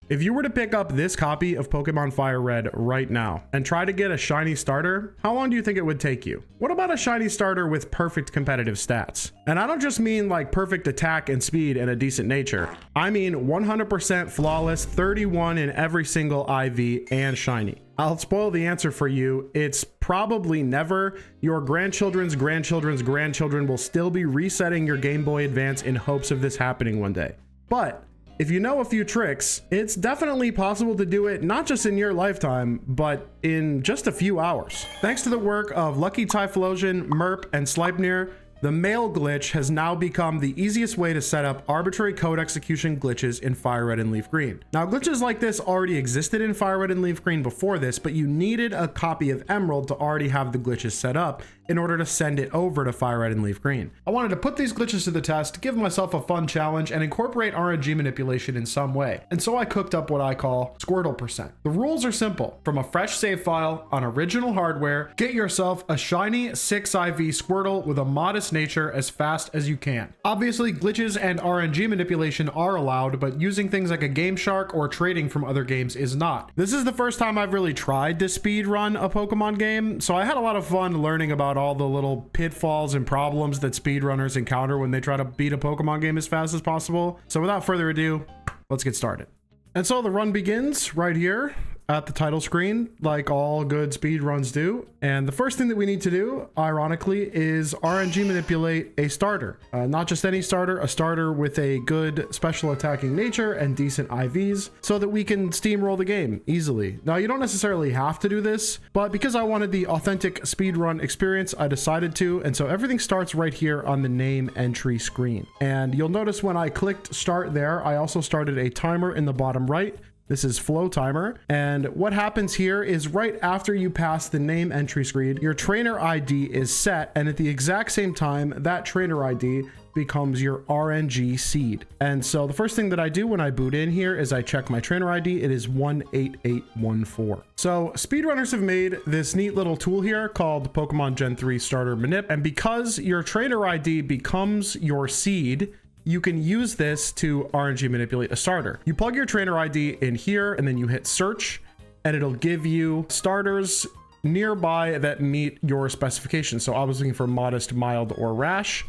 If you were to pick up this copy of Pokemon Fire Red right now and try to get a shiny starter, how long do you think it would take you? What about a shiny starter with perfect competitive stats? And I don't just mean like perfect attack and speed and a decent nature. I mean 100% flawless, 31 in every single IV and shiny. I'll spoil the answer for you. It's probably never. Your grandchildren's grandchildren's grandchildren will still be resetting your Game Boy Advance in hopes of this happening one day. But if you know a few tricks, it's definitely possible to do it not just in your lifetime, but in just a few hours. Thanks to the work of Lucky Typhlosion, Merp, and Sleipnir, the mail glitch has now become the easiest way to set up arbitrary code execution glitches in Fire Red and Leaf Green. Now, glitches like this already existed in Fire Red and Leaf Green before this, but you needed a copy of Emerald to already have the glitches set up in order to send it over to Fire Red and Leaf Green. I wanted to put these glitches to the test, give myself a fun challenge, and incorporate RNG manipulation in some way. And so I cooked up what I call Squirtle%. The rules are simple. From a fresh save file on original hardware, get yourself a shiny 6 IV Squirtle with a modest nature as fast as you can. Obviously, glitches and RNG manipulation are allowed, but using things like a Game Shark or trading from other games is not. This is the first time I've really tried to speed run a Pokemon game, so I had a lot of fun learning about all the little pitfalls and problems that speedrunners encounter when they try to beat a Pokemon game as fast as possible. So without further ado, let's get started. And so the run begins right here at the title screen, like all good speed runs do. And the first thing that we need to do, ironically, is RNG manipulate a starter. Not just any starter, a starter with a good special attacking nature and decent IVs so that we can steamroll the game easily. Now, you don't necessarily have to do this, but because I wanted the authentic speedrun experience, I decided to. And so everything starts right here on the name entry screen. And you'll notice when I clicked start there, I also started a timer in the bottom right. This is flow timer. And what happens here is right after you pass the name entry screen, your trainer ID is set. And at the exact same time, that trainer ID becomes your RNG seed. And so the first thing that I do when I boot in here is I check my trainer ID. It is 18814. So speedrunners have made this neat little tool here called Pokemon Gen 3 Starter Manip. And because your trainer ID becomes your seed, you can use this to RNG manipulate a starter. You plug your trainer ID in here and then you hit search and it'll give you starters nearby that meet your specifications. So I was looking for modest, mild, or rash.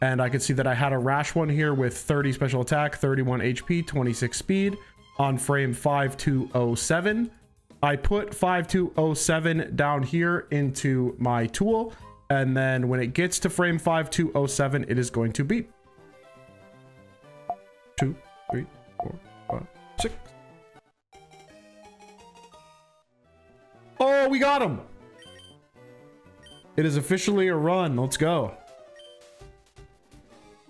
And I could see that I had a rash one here with 30 special attack, 31 HP, 26 speed on frame 5207. I put 5207 down here into my tool. And then when it gets to frame 5207, it is going to beep. 2, 3, 4, 5, 6. Oh, we got him. It is officially a run. Let's go.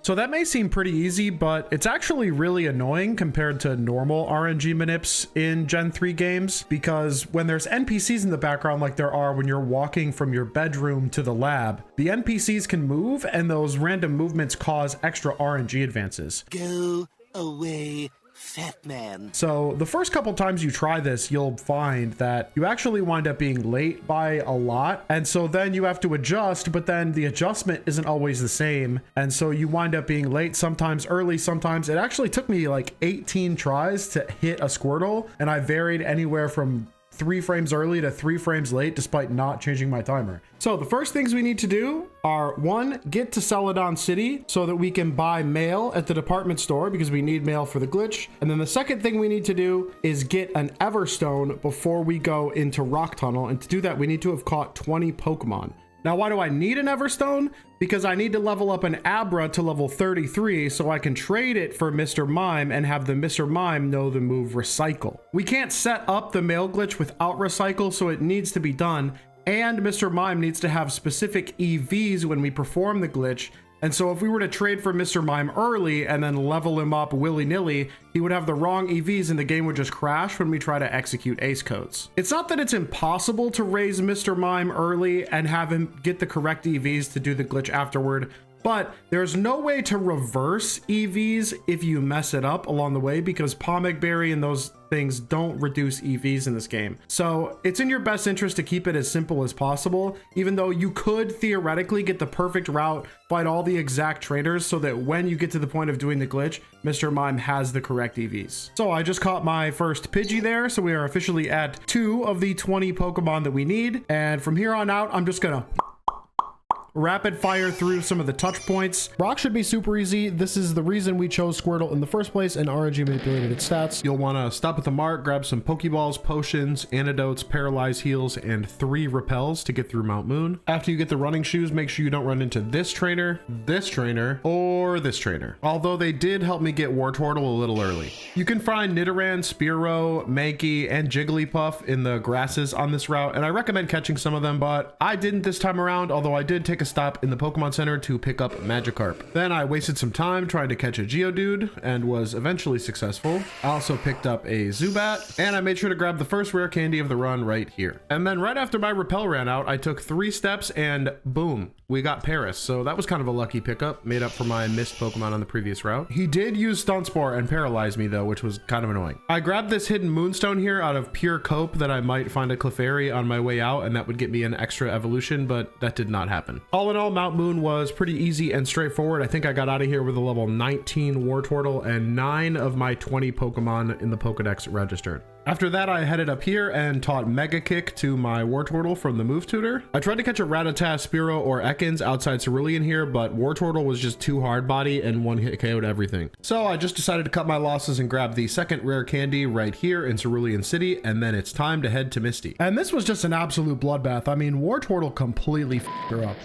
So that may seem pretty easy, but it's actually really annoying compared to normal RNG manips in Gen 3 games, because when there's NPCs in the background like there are when you're walking from your bedroom to the lab, the NPCs can move and those random movements cause extra RNG advances. Go away, fat man. So the first couple times you try this, you'll find that you actually wind up being late by a lot. And so then you have to adjust, but then the adjustment isn't always the same. And so you wind up being late, sometimes early, sometimes. It actually took me like 18 tries to hit a Squirtle. And I varied anywhere from 3 frames early to 3 frames late, despite not changing my timer. So the first things we need to do are 1, get to Celadon City so that we can buy mail at the department store because we need mail for the glitch. And then the second thing we need to do is get an Everstone before we go into Rock Tunnel. And to do that, we need to have caught 20 Pokemon. Now, why do I need an Everstone? Because I need to level up an Abra to level 33 so I can trade it for Mr. Mime and have the Mr. Mime know the move Recycle. We can't set up the mail glitch without Recycle, so it needs to be done. And Mr. Mime needs to have specific EVs when we perform the glitch. And so if we were to trade for Mr. Mime early and then level him up willy-nilly, he would have the wrong EVs and the game would just crash when we try to execute ace codes. It's not that it's impossible to raise Mr. Mime early and have him get the correct EVs to do the glitch afterward. But there's no way to reverse EVs if you mess it up along the way, because Pomegberry and those things don't reduce EVs in this game. So it's in your best interest to keep it as simple as possible, even though you could theoretically get the perfect route, fight all the exact traders so that when you get to the point of doing the glitch, Mr. Mime has the correct EVs. So I just caught my first Pidgey there, so we are officially at 2 of the 20 Pokemon that we need. And from here on out, I'm just gonna rapid fire through some of the touch points. Rock should be super easy. This is the reason we chose Squirtle in the first place, and RNG manipulated its stats. You'll want to stop at the mark, grab some Pokeballs, potions, antidotes, paralyze heals, and 3 repels to get through Mount Moon. After you get the running shoes, make sure you don't run into this trainer, or this trainer. Although they did help me get Wartortle a little early. You can find Nidoran, Spearow, Mankey, and Jigglypuff in the grasses on this route, and I recommend catching some of them, but I didn't this time around, although I did take a stop in the Pokemon Center to pick up Magikarp. Then I wasted some time trying to catch a Geodude and was eventually successful. I also picked up a Zubat, and I made sure to grab the first rare candy of the run right here. And then right after my repel ran out, I took 3 steps and boom, we got Paris. So that was kind of a lucky pickup, made up for my missed Pokemon on the previous route. He did use Stunspore and paralyze me though, which was kind of annoying. I grabbed this hidden Moonstone here out of pure cope that I might find a Clefairy on my way out, and that would get me an extra evolution, but that did not happen. All in all, Mount Moon was pretty easy and straightforward. I think I got out of here with a level 19 Wartortle and 9 of my 20 Pokemon in the Pokedex registered. After that, I headed up here and taught Mega Kick to my Wartortle from the Move Tutor. I tried to catch a Rattata, Spearow, or Ekans outside Cerulean here, but Wartortle was just too hard body and one hit KO'd everything. So I just decided to cut my losses and grab the second rare candy right here in Cerulean City, and then it's time to head to Misty. And this was just an absolute bloodbath. I mean, Wartortle completely f***ed her up.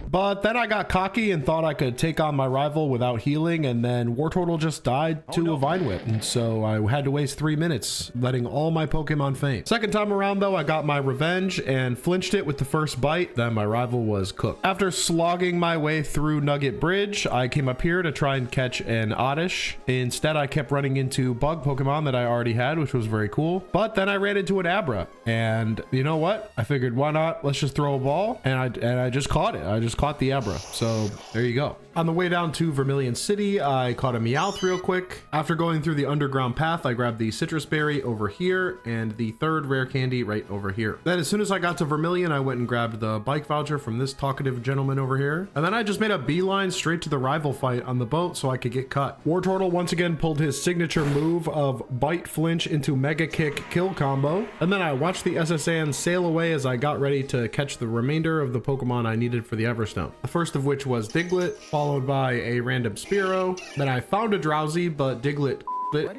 But then I got cocky and thought I could take on my rival without healing, and then Wartortle just died to a Vine Whip. And so I had to waste 3 minutes letting all my Pokemon faint. Second time around though, I got my revenge and flinched it with the first bite. Then my rival was cooked. After slogging my way through Nugget Bridge, I came up here to try and catch an Oddish. Instead, I kept running into bug Pokemon that I already had, which was very cool. But then I ran into an Abra, and you know what? I figured, why not? Let's just throw a ball, and I just caught it. I just caught the Abra. So there you go. On the way down to Vermilion City, I caught a Meowth real quick. After going through the underground path, I grabbed the citrus berry over here and the third rare candy right over here. Then as soon as I got to Vermilion, I went and grabbed the bike voucher from this talkative gentleman over here. And then I just made a beeline straight to the rival fight on the boat so I could get cut. Wartortle once again pulled his signature move of bite flinch into mega kick kill combo. And then I watched the SSN sail away as I got ready to catch the remainder of the Pokemon I needed for the Everstone. The first of which was Diglett, followed by a random Spearow. Then I found a Drowsy, but Diglett it.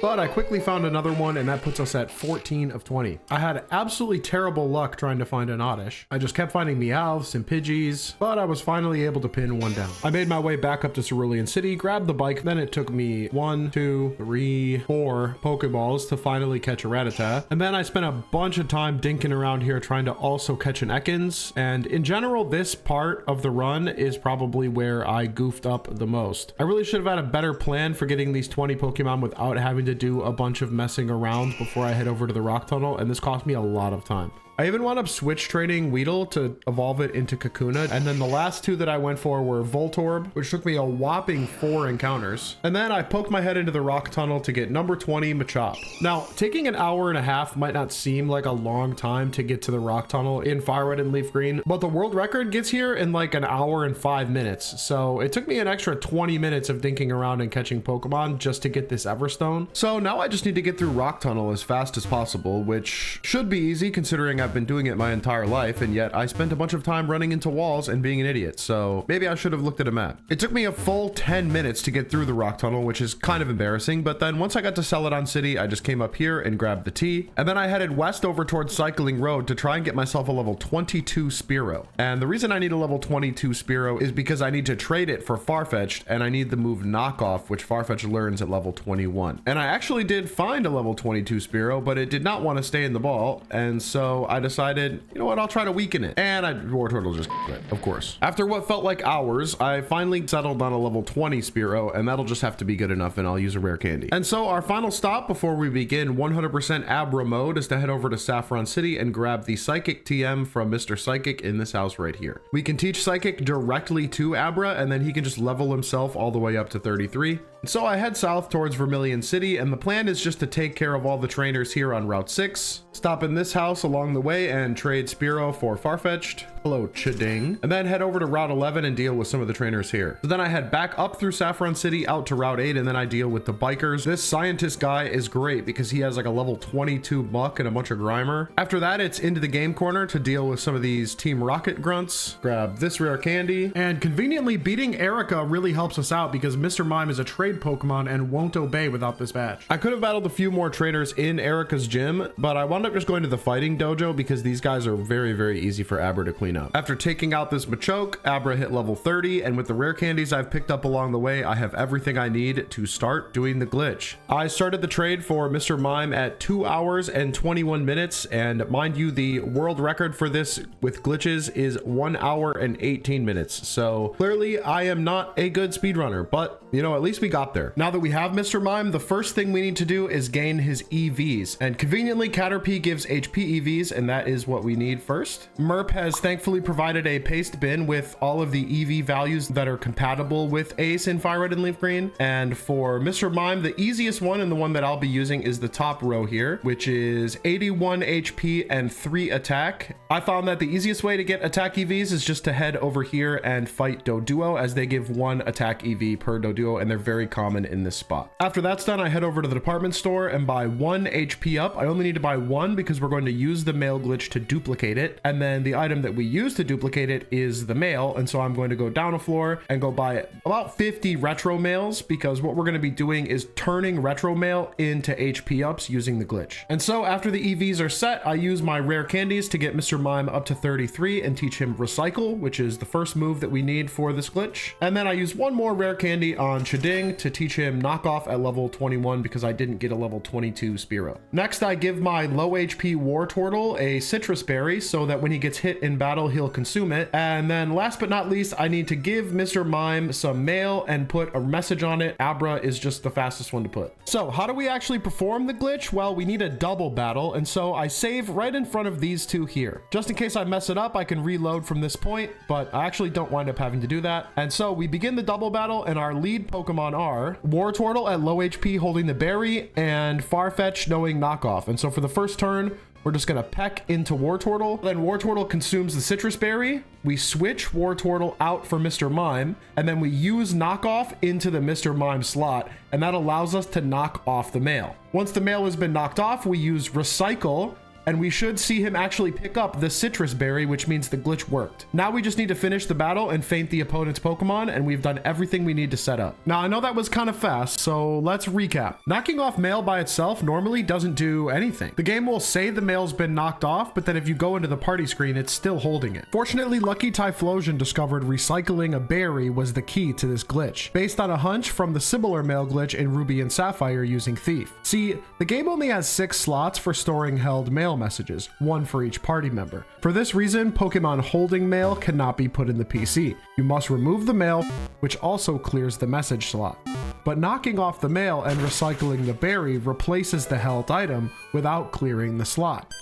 But I quickly found another one, and that puts us at 14 of 20. I had absolutely terrible luck trying to find an Oddish. I just kept finding Meowths and Pidgeys, but I was finally able to pin one down. I made my way back up to Cerulean City, grabbed the bike, then it took me 1, 2, 3, 4 Pokeballs to finally catch a Rattata. And then I spent a bunch of time dinking around here trying to also catch an Ekans. And in general, this part of the run is probably where I goofed up the most. I really should have had a better plan for getting these 20 Pokemon without having to do a bunch of messing around before I head over to the rock tunnel, and this cost me a lot of time. I even wound up switch training Weedle to evolve it into Kakuna, and then the last 2 that I went for were Voltorb, which took me a whopping 4 encounters. And then I poked my head into the rock tunnel to get number 20 Machop. Now, taking an hour and a half might not seem like a long time to get to the rock tunnel in Fire Red and Leaf Green, but the world record gets here in like an hour and 5 minutes. So it took me an extra 20 minutes of dinking around and catching Pokemon just to get this Everstone. So now I just need to get through rock tunnel as fast as possible, which should be easy considering I've been doing it my entire life, and yet I spent a bunch of time running into walls and being an idiot, so maybe I should have looked at a map. It took me a full 10 minutes to get through the rock tunnel, which is kind of embarrassing, but then once I got to Celadon City, I just came up here and grabbed the T, and then I headed west over towards Cycling Road to try and get myself a level 22 Spearow. And the reason I need a level 22 Spearow is because I need to trade it for Farfetch'd, and I need the move Knockoff, which Farfetch'd learns at level 21. And I actually did find a level 22 Spearow, but it did not want to stay in the ball, and so I decided, you know what, I'll try to weaken it. And War Turtle just quit, of course. After what felt like hours, I finally settled on a level 20 Spearow, and that'll just have to be good enough, and I'll use a rare candy. And so our final stop before we begin 100% Abra mode is to head over to Saffron City and grab the Psychic TM from Mr. Psychic in this house right here. We can teach Psychic directly to Abra, and then he can just level himself all the way up to 33. So I head south towards Vermilion City, and the plan is just to take care of all the trainers here on Route 6, stop in this house along the way and trade Spearow for Farfetch'd. Hello, Chiding. And then head over to Route 11 and deal with some of the trainers here. So then I head back up through Saffron City out to Route 8, and then I deal with the bikers. This scientist guy is great because he has like a level 22 muck and a bunch of grimer. After that, it's into the game corner to deal with some of these Team Rocket grunts. Grab this rare candy. And conveniently, beating Erica really helps us out because Mr. Mime is a trade Pokemon and won't obey without this badge. I could have battled a few more trainers in Erica's gym, but I wound up just going to the fighting dojo because these guys are very, very easy for Abra to clean up. After taking out this Machoke, Abra hit level 30, and with the rare candies I've picked up along the way, I have everything I need to start doing the glitch. I started the trade for Mr. Mime at 2 hours and 21 minutes, and mind you, the world record for this with glitches is 1 hour and 18 minutes. So clearly I am not a good speedrunner, but you know, at least we got there. Now that we have Mr. Mime, the first thing we need to do is gain his EVs, and conveniently Caterpie gives HP EVs, and that is what we need first. Merp has thankfully provided a paste bin with all of the EV values that are compatible with Ace in Fire Red and Leaf Green. And for Mr. Mime, the easiest one and the one that I'll be using is the top row here, which is 81 HP and 3 attack. I found that the easiest way to get attack EVs is just to head over here and fight Doduo, as they give 1 attack EV per Doduo, and they're very common in this spot. After that's done, I head over to the department store and buy 1 HP up. I only need to buy 1 because we're going to use the mail glitch to duplicate it, and then the item that we use to duplicate it is the mail, and so I'm going to go down a floor and go buy about 50 retro mails, because what we're going to be doing is turning retro mail into HP ups using the glitch. And so after the EVs are set, I use my rare candies to get Mr. Mime up to 33 and teach him Recycle, which is the first move that we need for this glitch. And then I use 1 more rare candy on Chiding to teach him Knockoff at level 21 because I didn't get a level 22 Spearow. Next, I give my low HP War Turtle a citrus berry so that when he gets hit in battle, he'll consume it. And then last but not least, I need to give Mr. Mime some mail and put a message on it. Abra is just the fastest one to put. So how do we actually perform the glitch? Well, we need a double battle, and so I save right in front of these two here. Just in case I mess it up, I can reload from this point, but I actually don't wind up having to do that. And so we begin the double battle, and our lead Pokemon are War Turtle at low HP holding the berry, and Farfetch knowing Knockoff. And so for the first turn, we're just gonna peck into War Turtle. Then War Turtle consumes the citrus berry. We switch War Turtle out for Mr. Mime, and then we use Knockoff into the Mr. Mime slot, and that allows us to knock off the mail. Once the mail has been knocked off, we use Recycle, and we should see him actually pick up the citrus berry, which means the glitch worked. Now we just need to finish the battle and feint the opponent's Pokemon, and we've done everything we need to set up. Now I know that was kind of fast, so let's recap. Knocking off mail by itself normally doesn't do anything. The game will say the mail's been knocked off, but then if you go into the party screen, it's still holding it. Fortunately, Lucky Typhlosion discovered recycling a berry was the key to this glitch, based on a hunch from the similar mail glitch in Ruby and Sapphire using Thief. See, the game only has 6 slots for storing held mail messages, 1 for each party member. For this reason, Pokemon holding mail cannot be put in the PC. You must remove the mail, which also clears the message slot. But knocking off the mail and recycling the berry replaces the held item without clearing the slot.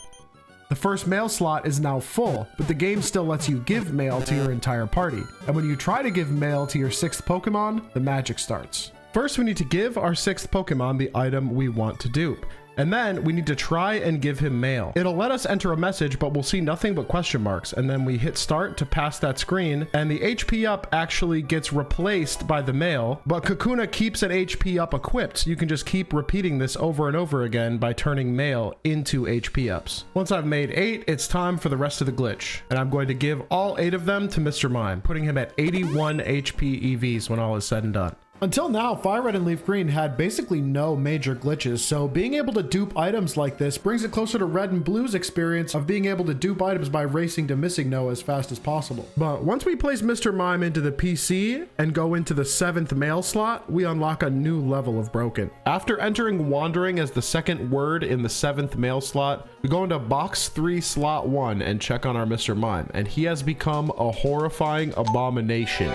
The first mail slot is now full, but the game still lets you give mail to your entire party. And when you try to give mail to your 6th Pokemon, the magic starts. First, we need to give our 6th Pokemon the item we want to dupe. And then we need to try and give him mail. It'll let us enter a message, but we'll see nothing but question marks. And then we hit start to pass that screen, and the HP up actually gets replaced by the mail, but Kakuna keeps an HP up equipped. So you can just keep repeating this over and over again by turning mail into HP ups. Once I've made 8, it's time for the rest of the glitch. And I'm going to give all 8 of them to Mr. Mime, putting him at 81 HP EVs when all is said and done. Until now, Fire Red and Leaf Green had basically no major glitches, so being able to dupe items like this brings it closer to Red and Blue's experience of being able to dupe items by racing to missing no as fast as possible. But once we place Mr. Mime into the PC and go into the 7th mail slot, we unlock a new level of broken. After entering wandering as the second word in the 7th mail slot, we go into box 3 slot 1 and check on our Mr. Mime, and he has become a horrifying abomination.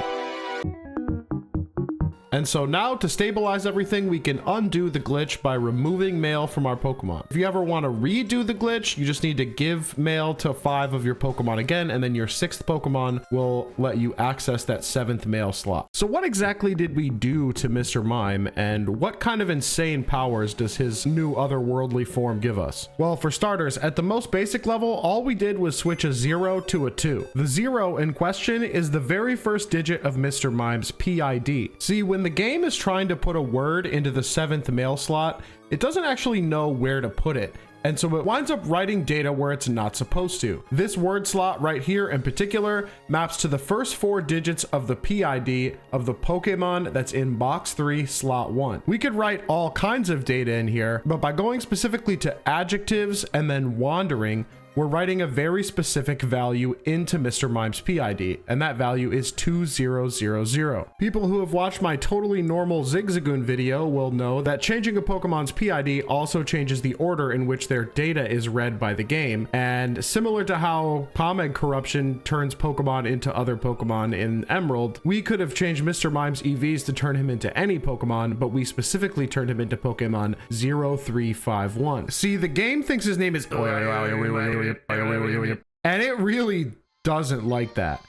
And so now to stabilize everything, we can undo the glitch by removing mail from our Pokemon. If you ever want to redo the glitch, you just need to give mail to 5 of your Pokemon again, and then your 6th Pokemon will let you access that 7th mail slot. So what exactly did we do to Mr. Mime, and what kind of insane powers does his new otherworldly form give us? Well, for starters, at the most basic level, all we did was switch a 0 to a 2. The 0 in question is the very first digit of Mr. Mime's PID. See, when the game is trying to put a word into the 7th mail slot, it doesn't actually know where to put it, and so it winds up writing data where it's not supposed to. This word slot right here in particular maps to the first 4 digits of the PID of the Pokemon that's in box 3 slot 1. We could write all kinds of data in here, but by going specifically to adjectives and then wandering, we're writing a very specific value into Mr. Mime's PID, and that value is 2000. People who have watched my totally normal Zigzagoon video will know that changing a Pokemon's PID also changes the order in which their data is read by the game, and similar to how Pomeg corruption turns Pokemon into other Pokemon in Emerald, we could have changed Mr. Mime's EVs to turn him into any Pokemon, but we specifically turned him into Pokemon 0351. See, the game thinks his name is and it really doesn't like that.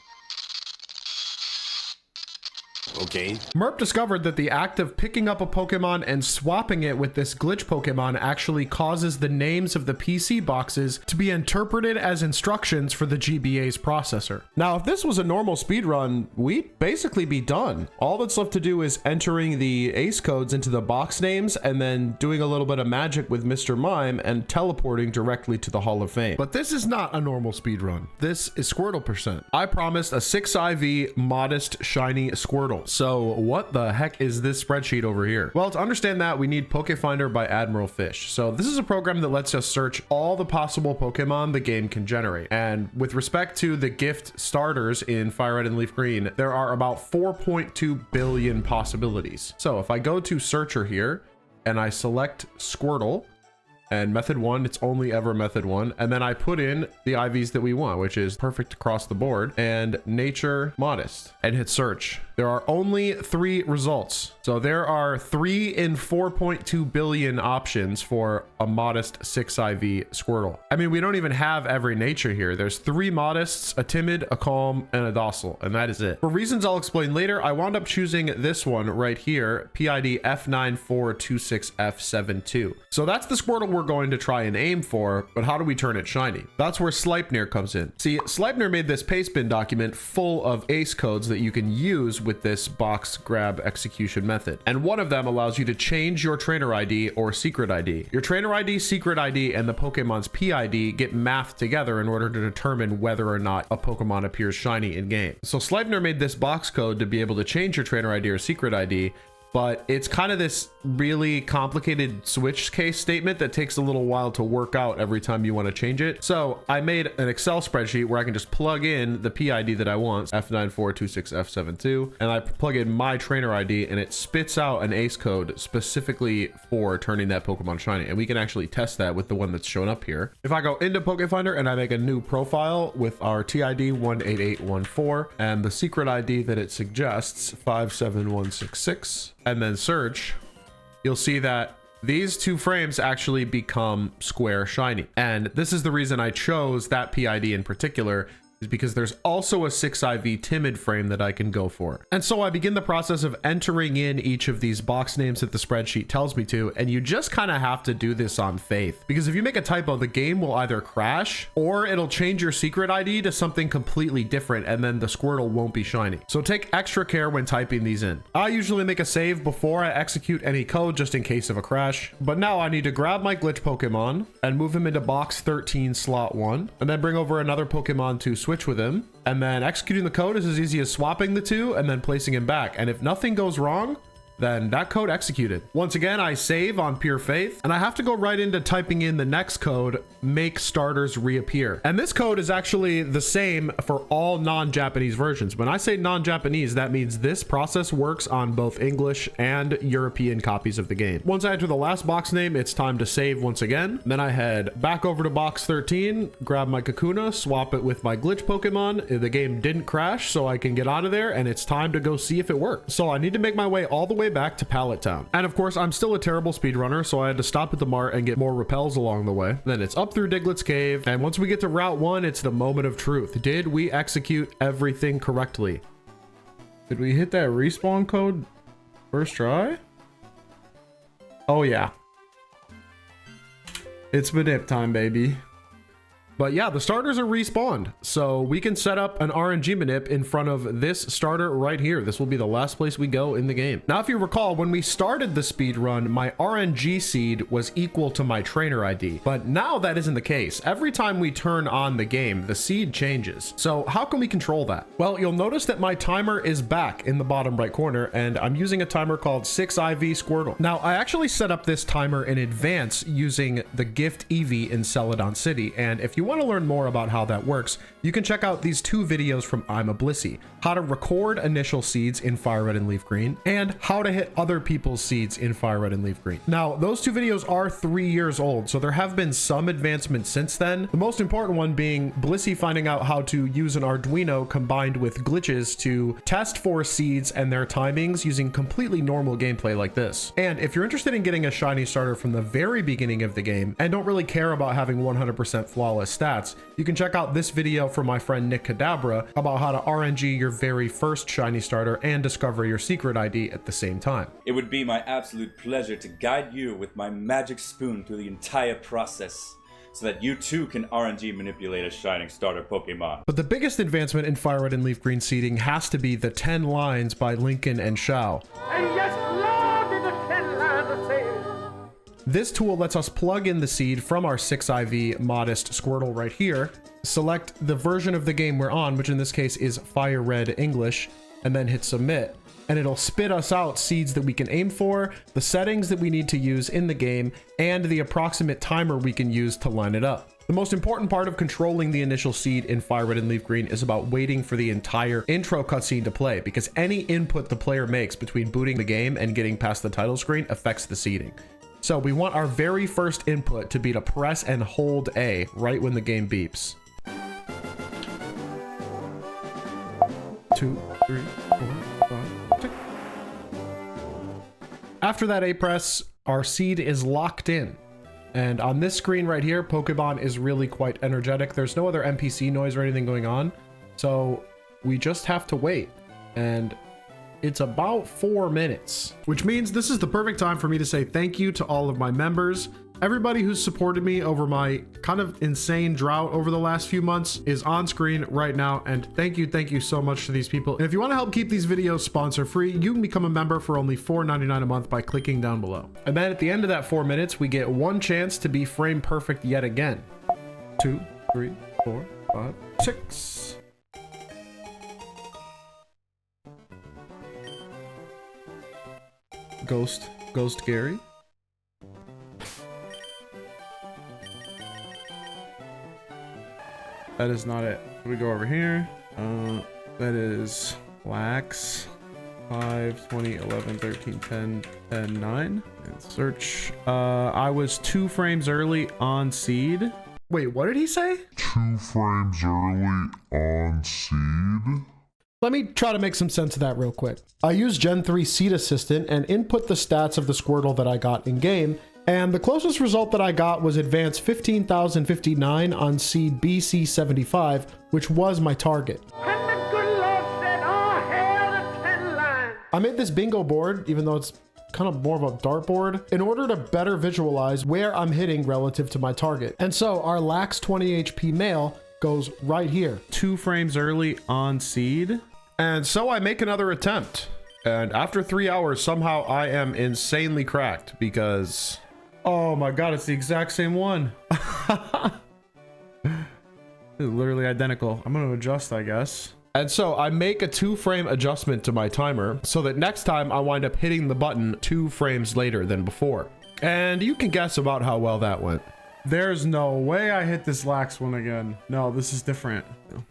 Okay. Merp discovered that the act of picking up a Pokemon and swapping it with this glitch Pokemon actually causes the names of the PC boxes to be interpreted as instructions for the GBA's processor. Now, if this was a normal speedrun, we'd basically be done. All that's left to do is entering the ace codes into the box names and then doing a little bit of magic with Mr. Mime and teleporting directly to the Hall of Fame. But this is not a normal speedrun. This is Squirtle %. I promised a 6 IV modest shiny Squirtle. So what the heck is this spreadsheet over here? Well, to understand that, we need Pokefinder by Admiral Fish. So this is a program that lets us search all the possible Pokemon the game can generate. And with respect to the gift starters in Fire Red and Leaf Green, there are about 4.2 billion possibilities. So if I go to Searcher here and I select Squirtle, and method 1, it's only ever method 1. And then I put in the IVs that we want, which is perfect across the board and nature modest, and hit search. There are only 3 results. So there are 3 in 4.2 billion options for a modest 6 IV Squirtle. I mean, we don't even have every nature here. There's 3 modests, a timid, a calm, and a docile, and that is it. For reasons I'll explain later, I wound up choosing this one right here, PID F9426F72. So that's the Squirtle we're going to try and aim for, but how do we turn it shiny? That's where Sleipnir comes in. See, Sleipnir made this pastebin document full of ace codes that you can use with this box grab execution method. And one of them allows you to change your trainer ID or secret ID. Your trainer ID, secret ID, and the Pokemon's PID get mathed together in order to determine whether or not a Pokemon appears shiny in game. So Sleipnir made this box code to be able to change your trainer ID or secret ID, but it's kind of this really complicated switch case statement that takes a little while to work out every time you want to change it. So I made an Excel spreadsheet where I can just plug in the PID that I want, F9426F72, and I plug in my trainer ID and it spits out an ace code specifically for turning that Pokemon shiny. And we can actually test that with the one that's shown up here. If I go into Pokefinder and I make a new profile with our TID 18814 and the secret ID that it suggests, 57166, and then search, you'll see that these 2 frames actually become square shiny. And this is the reason I chose that PID in particular, is because there's also a 6 IV timid frame that I can go for. And so I begin the process of entering in each of these box names that the spreadsheet tells me to, and you just kind of have to do this on faith. Because if you make a typo, the game will either crash or it'll change your secret ID to something completely different, and then the Squirtle won't be shiny. So take extra care when typing these in. I usually make a save before I execute any code just in case of a crash. But now I need to grab my glitch Pokemon and move him into box 13 slot 1, and then bring over another Pokemon to switch with him, and then executing the code is as easy as swapping the 2 and then placing him back. And if nothing goes wrong, then that code executed. Once again, I save on pure faith, and I have to go right into typing in the next code, make starters reappear. And this code is actually the same for all non-Japanese versions. When I say non-Japanese, that means this process works on both English and European copies of the game. Once I enter the last box name, it's time to save once again. Then I head back over to box 13, grab my Kakuna, swap it with my glitch Pokemon. The game didn't crash, so I can get out of there, and it's time to go see if it worked. So I need to make my way all the way back to Pallet Town. And of course, I'm still a terrible speedrunner, so I had to stop at the mart and get more repels along the way. Then it's up through Diglett's Cave, and once we get to Route 1, it's the moment of truth. Did we execute everything correctly? Did we hit that respawn code first try? Oh yeah. It's manip time, baby. But yeah, the starters are respawned, so we can set up an RNG manip in front of this starter right here. This will be the last place we go in the game. Now, if you recall, when we started the speed run, my RNG seed was equal to my trainer ID, but now that isn't the case. Every time we turn on the game, the seed changes. So how can we control that? Well, you'll notice that my timer is back in the bottom right corner, and I'm using a timer called 6IV Squirtle. Now, I actually set up this timer in advance using the gift Eevee in Celadon City, and if you want to learn more about how that works, you can check out these two videos from I'm a Blissey: how to record initial seeds in Fire Red and Leaf Green, and how to hit other people's seeds in Fire Red and Leaf Green. Now, those two videos are 3 years old, so there have been some advancements since then. The most important one being Blissey finding out how to use an Arduino combined with glitches to test for seeds and their timings using completely normal gameplay like this. And if you're interested in getting a shiny starter from the very beginning of the game and don't really care about having 100% flawless stats, you can check out this video from my friend Nick Kadabra about how to RNG your very first shiny starter and discover your secret ID at the same time. It would be my absolute pleasure to guide you with my magic spoon through the entire process, so that you too can RNG manipulate a shining starter Pokemon. But the biggest advancement in Fire Red and Leaf Green seeding has to be the 10 lines by Lincoln and Shao. And yes, Lord, in the 10 lines of saying. This tool lets us plug in the seed from our 6IV modest Squirtle right here, select the version of the game we're on, which in this case is Fire Red English, and then hit submit. And it'll spit us out seeds that we can aim for, the settings that we need to use in the game, and the approximate timer we can use to line it up. The most important part of controlling the initial seed in Fire Red and Leaf Green is about waiting for the entire intro cutscene to play, because any input the player makes between booting the game and getting past the title screen affects the seeding. So we want our very first input to be to press and hold A right when the game beeps. 2, 3, 4, 5, 6. After that A press, our seed is locked in. And on this screen right here, Pokemon is really quite energetic. There's no other NPC noise or anything going on. So we just have to wait. And it's about 4 minutes, which means this is the perfect time for me to say thank you to all of my members. Everybody who's supported me over my kind of insane drought over the last few months is on screen right now, and thank you so much to these people. And if you want to help keep these videos sponsor free, you can become a member for only $4.99 a month by clicking down below. And then at the end of that 4 minutes, we get one chance to be frame perfect yet again. 2, 3, 4, 5, 6. Ghost Gary. That is not it. We go over here. That is Wax. 5, 20, 11, 13, 10, 10, 9. And search. I was 2 frames early on seed. Wait, what did he say? 2 frames early on seed. Let me try to make some sense of that real quick. I used Gen 3 Seed Assistant and input the stats of the Squirtle that I got in game, and the closest result that I got was advance 15,059 on seed BC75, which was my target. And the good Lord said, oh, hell, the 10 lines. I made this bingo board, even though it's kind of more of a dartboard, in order to better visualize where I'm hitting relative to my target. And so our lax 20 HP male goes right here. 2 frames early on seed. And so I make another attempt. And after 3 hours, somehow I am insanely cracked because, oh my God, it's the exact same one. It's literally identical. I'm going to adjust, I guess. And so I make a 2-frame adjustment to my timer so that next time I wind up hitting the button 2 frames later than before. And you can guess about how well that went. There's no way I hit this lax one again. No, this is different.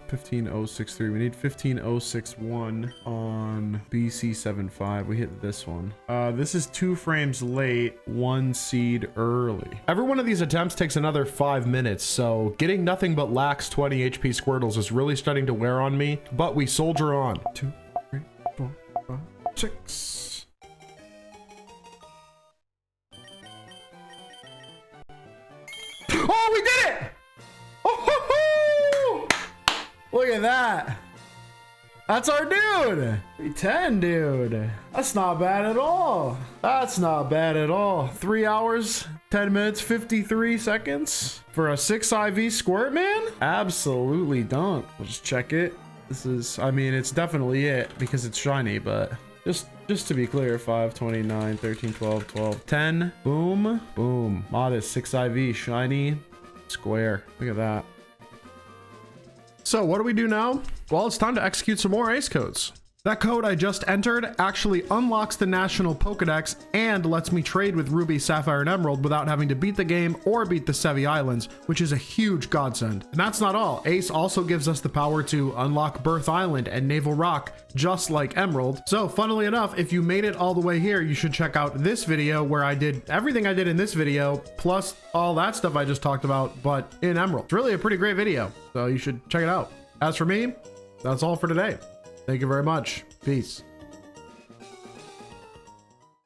15063. We need 15061 on BC75. We hit this one. This is 2 frames late, 1 seed early. Every one of these attempts takes another 5 minutes, so getting nothing but lax 20 HP Squirtles is really starting to wear on me, but we soldier on. 2, 3, 4, 5, 6. Oh, we did it! Oh, look at that. That's our dude. 310, dude. That's not bad at all. That's not bad at all. 3 hours, 10 minutes, 53 seconds for a 6 IV squirt, man. Absolutely dunk. We'll just check it. This is, I mean, it's definitely it because it's shiny, but just to be clear, 5, 29, 13, 12, 12, 10. Boom, boom. Modest 6 IV, shiny, square. Look at that. So what do we do now? Well, it's time to execute some more ace codes. That code I just entered actually unlocks the national Pokedex and lets me trade with Ruby, Sapphire, and Emerald without having to beat the game or beat the Sevi Islands, which is a huge godsend. And that's not all. Ace also gives us the power to unlock Birth Island and Naval Rock, just like Emerald. So funnily enough, if you made it all the way here, you should check out this video where I did everything I did in this video, plus all that stuff I just talked about, but in Emerald. It's really a pretty great video, so you should check it out. As for me, that's all for today. Thank you very much. Peace.